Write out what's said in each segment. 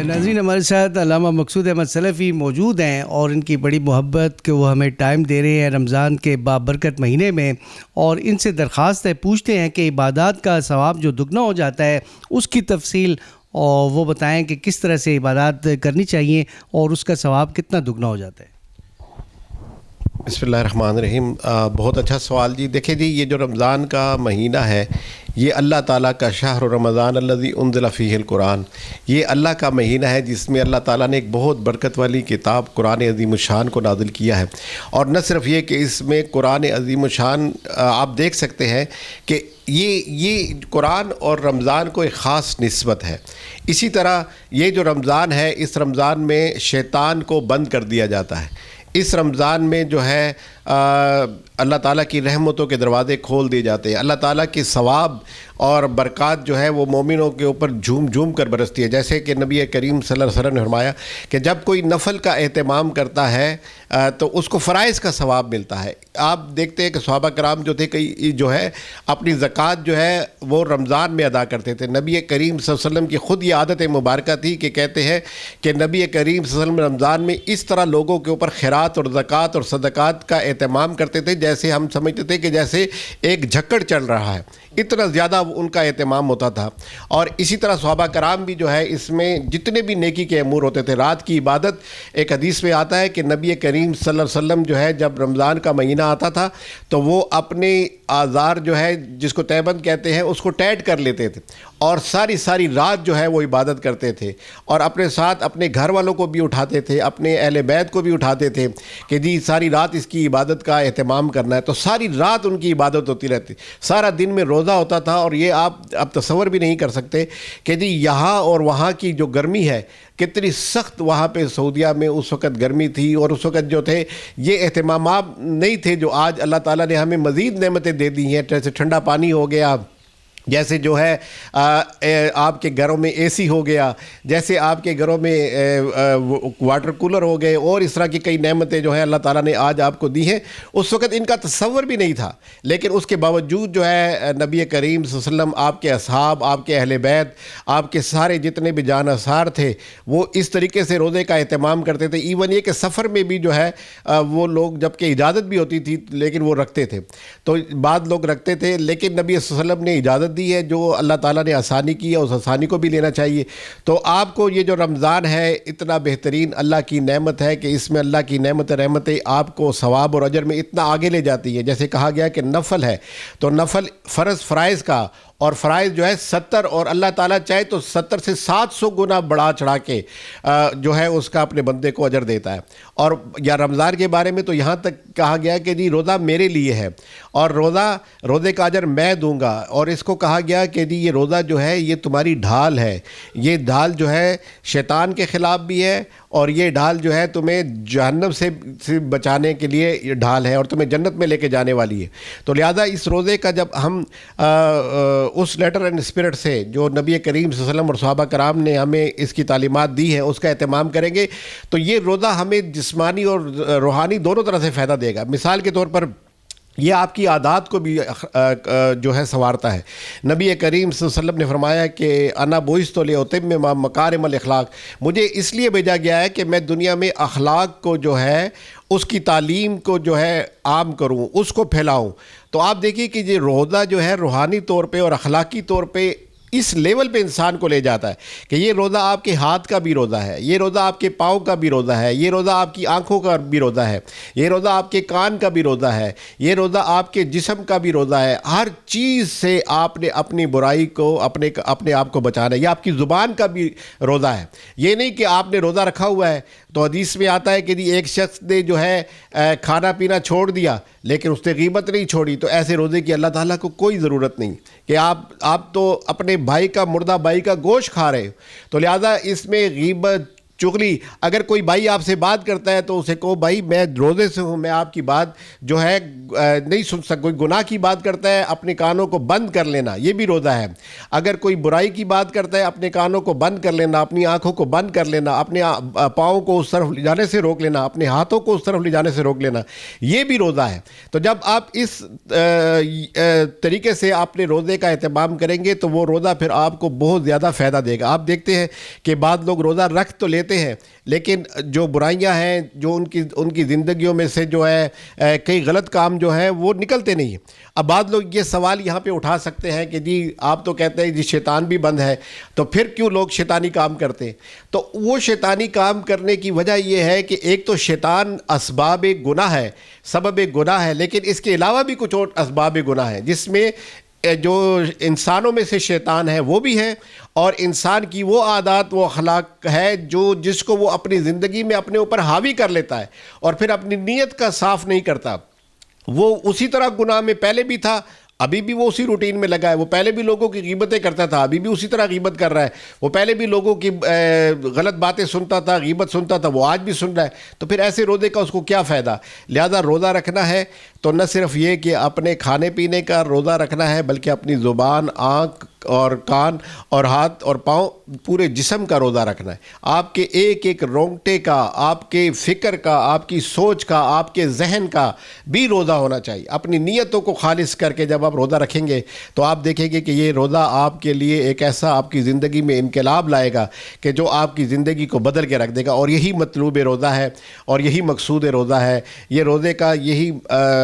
ناظرین ہمارے ساتھ علامہ مقصود احمد سلفی موجود ہیں اور ان کی بڑی محبت کہ وہ ہمیں ٹائم دے رہے ہیں رمضان کے بابرکت مہینے میں، اور ان سے درخواست ہے، پوچھتے ہیں کہ عبادات کا ثواب جو دگنا ہو جاتا ہے اس کی تفصیل اور وہ بتائیں کہ کس طرح سے عبادات کرنی چاہیے اور اس کا ثواب کتنا دگنا ہو جاتا ہے۔ بسم اللہ الرحمن الرحیم۔ بہت اچھا سوال جی۔ دیکھیں جی، یہ جو رمضان کا مہینہ ہے یہ اللہ تعالیٰ کا شہر رمضان الذی انزل فیہ القرآن، یہ اللہ کا مہینہ ہے جس میں اللہ تعالیٰ نے ایک بہت برکت والی کتاب قرآن عظیم الشان کو نازل کیا ہے۔ اور نہ صرف یہ کہ اس میں قرآن عظیم الشان آپ دیکھ سکتے ہیں کہ یہ قرآن اور رمضان کو ایک خاص نسبت ہے۔ اسی طرح یہ جو رمضان ہے اس رمضان میں شیطان کو بند کر دیا جاتا ہے۔ اس رمضان میں جو ہے اللہ تعالیٰ کی رحمتوں کے دروازے کھول دیے جاتے ہیں۔ اللہ تعالیٰ کی ثواب اور برکات جو ہے وہ مومنوں کے اوپر جھوم جھوم کر برستی ہے، جیسے کہ نبی کریم صلی اللہ علیہ وسلم نے فرمایا کہ جب کوئی نفل کا اہتمام کرتا ہے تو اس کو فرائض کا ثواب ملتا ہے۔ آپ دیکھتے ہیں کہ صحابہ کرام جو تھے کئی جو ہے اپنی زکوٰۃ جو ہے وہ رمضان میں ادا کرتے تھے۔ نبی کریم صلی اللہ علیہ وسلم کی خود یہ عادت مبارکہ تھی کہ کہتے ہیں کہ نبی کریم صلی اللہ علیہ وسلم رمضان میں اس طرح لوگوں کے اوپر خیرات اور زکوٰۃ اور صدقات کا اہتمام کرتے تھے جیسے ہم سمجھتے تھے کہ جیسے ایک جھکڑ چل رہا ہے، اتنا زیادہ ان کا اہتمام ہوتا تھا۔ اور اسی طرح صحابہ کرام بھی جو ہے اس میں جتنے بھی نیکی کے امور ہوتے تھے، رات کی عبادت، ایک حدیث میں آتا ہے کہ نبی کریم صلی اللہ علیہ وسلم جو ہے جب رمضان کا مہینہ آتا تھا تو وہ اپنے آزار جو ہے جس کو تہبند کہتے ہیں اس کو ٹیٹ کر لیتے تھے اور ساری رات جو ہے وہ عبادت کرتے تھے، اور اپنے ساتھ اپنے گھر والوں کو بھی اٹھاتے تھے، اپنے اہل بیت کو بھی اٹھاتے تھے کہ جی ساری رات اس کی عبادت کا اہتمام کرنا ہے۔ تو ساری رات ان کی عبادت ہوتی رہتی، سارا دن میں روزہ ہوتا تھا۔ اور یہ آپ اب تصور بھی نہیں کر سکتے کہ جی یہاں اور وہاں کی جو گرمی ہے کتنی سخت وہاں پہ سعودیہ میں اس وقت گرمی تھی، اور اس وقت جو تھے یہ اہتمامات نہیں تھے جو آج اللہ تعالیٰ نے ہمیں مزید نعمتیں دے دی ہیں، جیسے ٹھنڈا پانی ہو گیا، جیسے جو ہے آپ کے گھروں میں اے سی ہو گیا، جیسے آپ کے گھروں میں واٹر کولر ہو گئے، اور اس طرح کی کئی نعمتیں جو ہیں اللہ تعالیٰ نے آج آپ کو دی ہیں۔ اس وقت ان کا تصور بھی نہیں تھا، لیکن اس کے باوجود جو ہے نبی کریم صلی اللہ علیہ وسلم، آپ کے اصحاب، آپ کے اہل بیت، آپ کے سارے جتنے بھی جانثار تھے وہ اس طریقے سے روزے کا اہتمام کرتے تھے۔ ایون یہ کہ سفر میں بھی جو ہے وہ لوگ، جب کہ اجازت بھی ہوتی تھی لیکن وہ رکھتے تھے، تو بعض لوگ رکھتے تھے، لیکن نبی صلی اللہ علیہ وسلم نے اجازت دی ہے، جو اللہ تعالیٰ نے آسانی کی ہے اس آسانی کو بھی لینا چاہیے۔ تو آپ کو یہ جو رمضان ہے اتنا بہترین اللہ کی نعمت ہے کہ اس میں اللہ کی رحمتیں آپ کو ثواب اور اجر میں اتنا آگے لے جاتی ہے۔ جیسے کہا گیا کہ نفل ہے تو نفل فرائض کا، اور فرائض جو ہے 70، اور اللہ تعالیٰ چاہے تو 70 سے 700 گنا بڑھا چڑھا کے جو ہے اس کا اپنے بندے کو اجر دیتا ہے۔ اور یا رمضان کے بارے میں تو یہاں تک کہا گیا کہ جی روزہ میرے لیے ہے اور روزے کا اجر میں دوں گا، اور اس کو کہا گیا کہ جی یہ روزہ جو ہے یہ تمہاری ڈھال ہے، یہ ڈھال جو ہے شیطان کے خلاف بھی ہے، اور یہ ڈھال جو ہے تمہیں جہنم سے بچانے کے لیے یہ ڈھال ہے اور تمہیں جنت میں لے کے جانے والی ہے۔ تو لہذا اس روزے کا جب ہم اس لیٹر اینڈ اسپرٹ سے جو نبی کریم صلی اللہ علیہ وسلم اور صحابہ کرام نے ہمیں اس کی تعلیمات دی ہیں اس کا اہتمام کریں گے تو یہ روزہ ہمیں جسمانی اور روحانی دونوں طرح سے فائدہ دے گا۔ مثال کے طور پر یہ آپ کی عادات کو بھی جو ہے سنوارتا ہے۔ نبی کریم صلی اللہ علیہ وسلم نے فرمایا کہ انا بعثت لاتمم مکارم الاخلاق، مجھے اس لیے بھیجا گیا ہے کہ میں دنیا میں اخلاق کو جو ہے اس کی تعلیم کو جو ہے عام کروں، اس کو پھیلاؤں۔ تو آپ دیکھیے کہ یہ روزہ جو ہے روحانی طور پہ اور اخلاقی طور پہ اس لیول پہ انسان کو لے جاتا ہے کہ یہ روزہ آپ کے ہاتھ کا بھی روزہ ہے، یہ روزہ آپ کے پاؤں کا بھی روزہ ہے، یہ روزہ آپ کی آنکھوں کا بھی روزہ ہے، یہ روزہ آپ کے کان کا بھی روزہ ہے، یہ روزہ آپ کے جسم کا بھی روزہ ہے۔ ہر چیز سے آپ نے اپنی برائی کو اپنے آپ کو بچانا ہے۔ یہ آپ کی زبان کا بھی روزہ ہے۔ یہ نہیں کہ آپ نے روزہ رکھا ہوا ہے تو حدیث میں آتا ہے کہ جی ایک شخص نے جو ہے کھانا پینا چھوڑ دیا لیکن اس نے غیبت نہیں چھوڑی، تو ایسے روزے کی اللہ تعالیٰ کو کوئی ضرورت نہیں کہ آپ تو اپنے بھائی کا، مردہ بھائی کا گوشت کھا رہے ہو۔ تو لہذا اس میں غیبت، چغلی. اگر کوئی بھائی آپ سے بات کرتا ہے تو اسے کہو بھائی میں روزے سے ہوں, میں آپ کی بات جو ہے نہیں سن سکتا. کوئی گناہ کی بات کرتا ہے اپنے کانوں کو بند کر لینا, یہ بھی روزہ ہے. اگر کوئی برائی کی بات کرتا ہے اپنے کانوں کو بند کر لینا, اپنی آنکھوں کو بند کر لینا, اپنے پاؤں کو اس طرف لے جانے سے روک لینا, اپنے ہاتھوں کو اس طرف لے جانے سے روک لینا, یہ بھی روزہ ہے. تو جب آپ اس طریقے سے آپ نے روزے کا اہتمام کریں گے تو وہ روزہ پھر آپ کو بہت زیادہ فائدہ دے گا. آپ دیکھتے ہیں کہ بعض لوگ روزہ رکھ تو لیتے ہیں لیکن جو برائیاں ہیں جو ان کی زندگیوں میں سے جو ہے کئی غلط کام جو ہے وہ نکلتے نہیں ہیں. اب بعض لوگ یہ سوال یہاں پہ اٹھا سکتے ہیں کہ جی آپ تو کہتے ہیں جی شیطان بھی بند ہے تو پھر کیوں لوگ شیطانی کام کرتے ہیں؟ تو وہ شیطانی کام کرنے کی وجہ یہ ہے کہ ایک تو شیطان اسباب گناہ ہے, سبب گناہ ہے, لیکن اس کے علاوہ بھی کچھ اور اسباب گناہ ہیں جس میں جو انسانوں میں سے شیطان ہے وہ بھی ہے, اور انسان کی وہ عادات وہ اخلاق ہے جس کو وہ اپنی زندگی میں اپنے اوپر حاوی کر لیتا ہے اور پھر اپنی نیت کا صاف نہیں کرتا. وہ اسی طرح گناہ میں پہلے بھی تھا, ابھی بھی وہ اسی روٹین میں لگا ہے. وہ پہلے بھی لوگوں کی غیبتیں کرتا تھا, ابھی بھی اسی طرح غیبت کر رہا ہے. وہ پہلے بھی لوگوں کی غلط باتیں سنتا تھا, غیبت سنتا تھا, وہ آج بھی سن رہا ہے. تو پھر ایسے روزے کا اس کو کیا فائدہ؟ لہذا روزہ رکھنا ہے تو نہ صرف یہ کہ اپنے کھانے پینے کا روزہ رکھنا ہے بلکہ اپنی زبان, آنکھ اور کان اور ہاتھ اور پاؤں, پورے جسم کا روزہ رکھنا ہے. آپ کے ایک ایک رونگٹے کا, آپ کے فکر کا, آپ کی سوچ کا, آپ کے ذہن کا بھی روزہ ہونا چاہیے. اپنی نیتوں کو خالص کر کے جب آپ روزہ رکھیں گے تو آپ دیکھیں گے کہ یہ روزہ آپ کے لیے ایک ایسا آپ کی زندگی میں انقلاب لائے گا کہ جو آپ کی زندگی کو بدل کے رکھ دے گا. اور یہی مطلوب روزہ ہے اور یہی مقصود روزہ ہے. یہ روزے کا یہی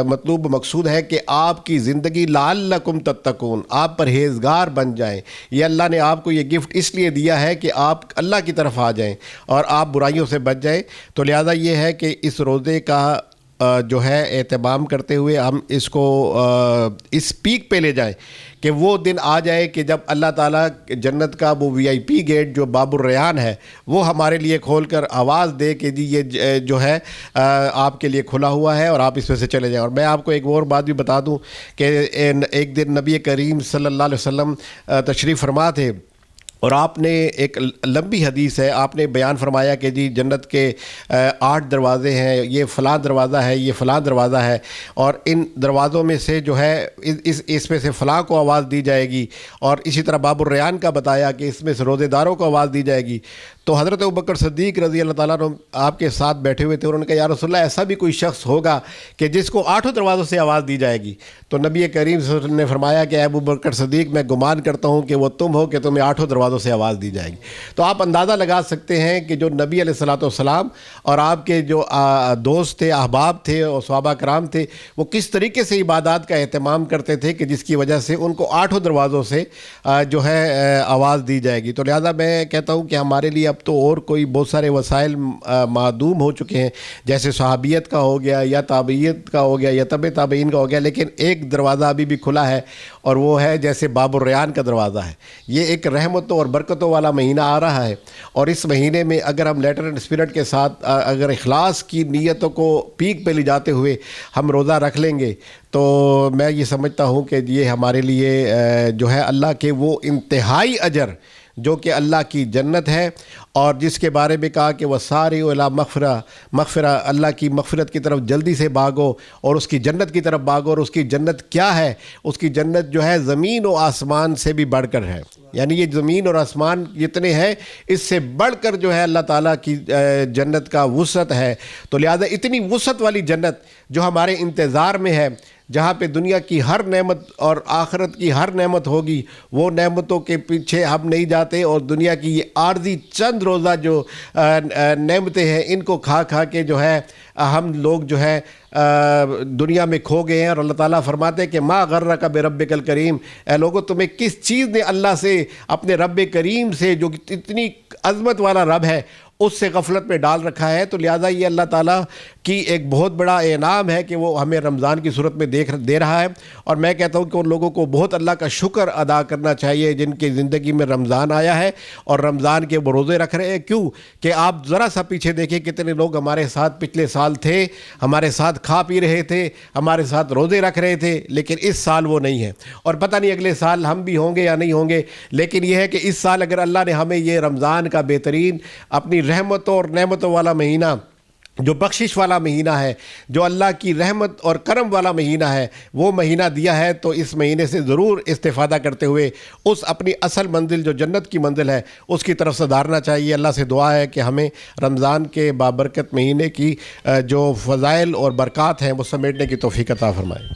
مطلوب مقصود ہے کہ آپ کی زندگی لعلکم تتقون, آپ پرہیزگار بن جائیں. یہ اللہ نے آپ کو یہ گفٹ اس لیے دیا ہے کہ آپ اللہ کی طرف آ جائیں اور آپ برائیوں سے بچ جائیں. تو لہذا یہ ہے کہ اس روزے کا جو ہے اہتمام کرتے ہوئے ہم اس کو اس پیک پہ لے جائیں کہ وہ دن آ جائے کہ جب اللہ تعالیٰ جنت کا وہ VIP گیٹ جو باب الریان ہے وہ ہمارے لیے کھول کر آواز دے کہ جی یہ جو ہے آپ کے لیے کھلا ہوا ہے اور آپ اس میں سے چلے جائیں. اور میں آپ کو ایک اور بات بھی بتا دوں کہ ایک دن نبی کریم صلی اللہ علیہ وسلم تشریف فرما تھے اور آپ نے ایک لمبی حدیث ہے, آپ نے بیان فرمایا کہ جی جنت کے 8 دروازے ہیں, یہ فلاں دروازہ ہے, یہ فلاں دروازہ ہے, اور ان دروازوں میں سے جو ہے اس میں سے فلاں کو آواز دی جائے گی. اور اسی طرح باب الریان کا بتایا کہ اس میں سے روزے داروں کو آواز دی جائے گی. تو حضرت ابوبکر صدیق رضی اللہ تعالیٰ عنہ آپ کے ساتھ بیٹھے ہوئے تھے, انہوں نے کہا یا رسول اللہ ایسا بھی کوئی شخص ہوگا کہ جس کو 8 دروازوں سے آواز دی جائے گی؟ تو نبی کریم صلی اللہ علیہ وسلم نے فرمایا کہ ابوبکر صدیق میں گمان کرتا ہوں کہ وہ تم ہو کہ تمہیں 8 دروازوں سے آواز دی جائے گی. تو آپ اندازہ لگا سکتے ہیں کہ جو نبی علیہ الصلوۃ والسلام اور آپ کے جو دوست تھے, احباب تھے اور صحابہ کرام تھے, وہ کس طریقے سے عبادات کا اہتمام کرتے تھے کہ جس کی وجہ سے ان کو 8 دروازوں سے جو ہے آواز دی جائے گی. تو لہذا میں کہتا ہوں کہ ہمارے لیے اب تو اور کوئی بہت سارے وسائل معدوم ہو چکے ہیں, جیسے صحابیت کا ہو گیا یا تابعیت کا ہو گیا یا تبع تابعین کا ہو گیا, لیکن ایک دروازہ ابھی بھی کھلا ہے اور وہ ہے جیسے باب الریان کا دروازہ ہے. یہ ایک رحمتوں اور برکتوں والا مہینہ آ رہا ہے, اور اس مہینے میں اگر ہم لیٹر اینڈ اسپرٹ کے ساتھ اگر اخلاص کی نیتوں کو پیک پہ لے جاتے ہوئے ہم روزہ رکھ لیں گے تو میں یہ سمجھتا ہوں کہ یہ ہمارے لیے جو ہے اللہ کے وہ انتہائی اجر جو کہ اللہ کی جنت ہے, اور جس کے بارے میں کہا کہ وہ سارے الی مغفرہ, اللہ کی مغفرت کی طرف جلدی سے بھاگو اور اس کی جنت کی طرف بھاگو. اور اس کی جنت کیا ہے؟ اس کی جنت جو ہے زمین و آسمان سے بھی بڑھ کر ہے. یعنی یہ زمین اور آسمان جتنے ہیں اس سے بڑھ کر جو ہے اللہ تعالیٰ کی جنت کا وسعت ہے. تو لہذا اتنی وسعت والی جنت جو ہمارے انتظار میں ہے, جہاں پہ دنیا کی ہر نعمت اور آخرت کی ہر نعمت ہوگی, وہ نعمتوں کے پیچھے ہم نہیں جاتے اور دنیا کی یہ عارضی چند روزہ جو نعمتیں ہیں ان کو کھا کھا کے جو ہے ہم لوگ جو ہے دنیا میں کھو گئے ہیں. اور اللہ تعالیٰ فرماتے ہیں کہ ما غرک بربک الکریم, اے لوگوں تمہیں کس چیز نے اللہ سے, اپنے رب کریم سے جو اتنی عظمت والا رب ہے, اس سے غفلت میں ڈال رکھا ہے. تو لہٰذا یہ اللہ تعالیٰ کی ایک بہت بڑا انعام ہے کہ وہ ہمیں رمضان کی صورت میں دے رہا ہے. اور میں کہتا ہوں کہ ان لوگوں کو بہت اللہ کا شکر ادا کرنا چاہیے جن کی زندگی میں رمضان آیا ہے اور رمضان کے وہ روزے رکھ رہے ہیں. کیوں کہ آپ ذرا سا پیچھے دیکھیں کتنے لوگ ہمارے ساتھ پچھلے سال تھے, ہمارے ساتھ کھا پی رہے تھے, ہمارے ساتھ روزے رکھ رہے تھے, لیکن اس سال وہ نہیں ہے. اور پتہ نہیں اگلے سال ہم بھی ہوں گے یا نہیں ہوں گے, لیکن یہ ہے کہ اس سال اگر اللہ نے ہمیں یہ رمضان کا بہترین اپنی رحمتوں اور نعمتوں والا مہینہ، جو بخشش والا مہینہ ہے، جو اللہ کی رحمت اور کرم والا مہینہ ہے، وہ مہینہ دیا ہے، تو اس مہینے سے ضرور استفادہ کرتے ہوئے اس اپنی اصل منزل جو جنت کی منزل ہے اس کی طرف سدھارنا چاہیے۔ اللہ سے دعا ہے کہ ہمیں رمضان کے بابرکت مہینے کی جو فضائل اور برکات ہیں وہ سمیٹنے کی توفیق عطا فرمائے۔